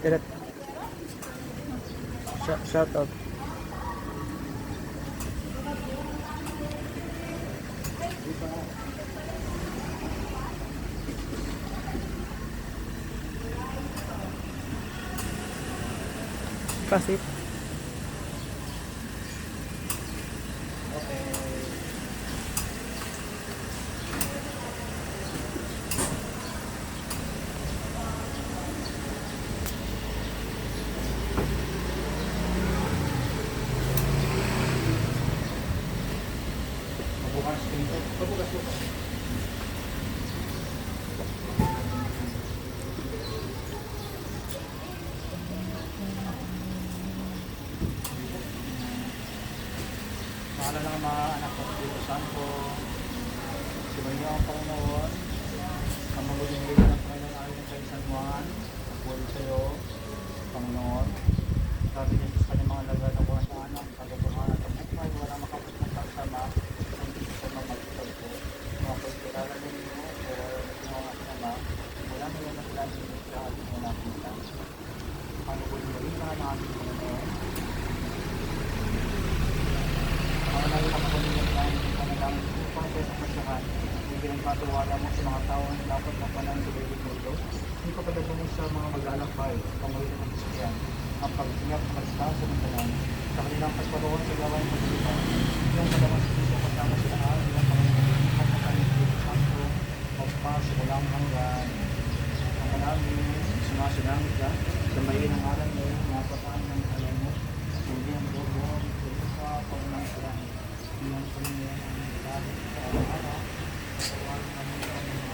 Direct. Shout out. Kasi Pabukas po. Mahal ng mga anak ko dito Santo. Sumayo ang Panginoon. Ang mabuting liwan ng Panginoon ayon kay San Juan. Pagpulo sa iyo, Panginoon. Sabi niya sa kanyang mga laga na buwan sa anak, kagatuhan at ang bukay, wala makapit ng pagsama. Ang dito sa mga magkitag ko. Mga pagkirala ninyo, pero mga aking ama, wala mo yung nakalagi ng sa ating mga nakita. Ang mabuting liwan ng ating Panginoon. Ang nagkakaroon ng kanilang pagkakasya sa kasyahan, yung pinagpatuwala mo sa mga tao na dapat mapanan sa bibig mo ito, hindi ka pala mo sa mga maglalakbay, pamagitan ng Kristiyan, ang pagsingat ng magstaso ng tanan, sa kanilang kasparoon sa gawain pagkalipan, yung kadamas sa pagkama sa tahan, yung Panginoon, at ang kanilang Santo, magpas sa walang hanggan. Ang manaming, sumasunangit ka, samayin ang alam mo, mapataan ng alam mo, hindi ang dobo, ito sa pangunang salahin. Iyong pamilya ang nagdahil sa araw-araw, sa walang namin kami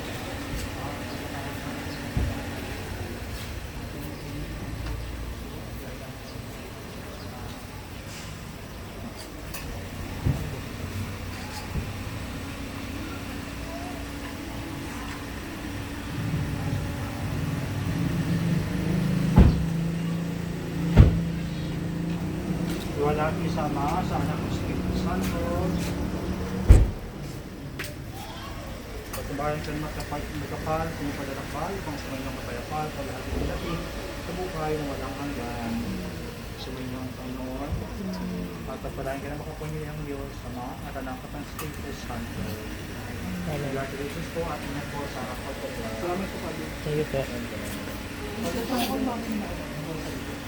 wala isama sa anak ng Espiritu Santo. Pagkabayan ka naman magkapal, sumupadalakbal, kung sumayin ng mapayapal, palahat ng dating, sa buhay ng walang hanggan. Sumayin ng Panginoon. At pagpalayan ka na makapunyo ng Diyos sa mga atalangkat ng Espiritu Santo. Congratulations po at ingat po sa pagpapala. Salamat po, Padre. thank you po.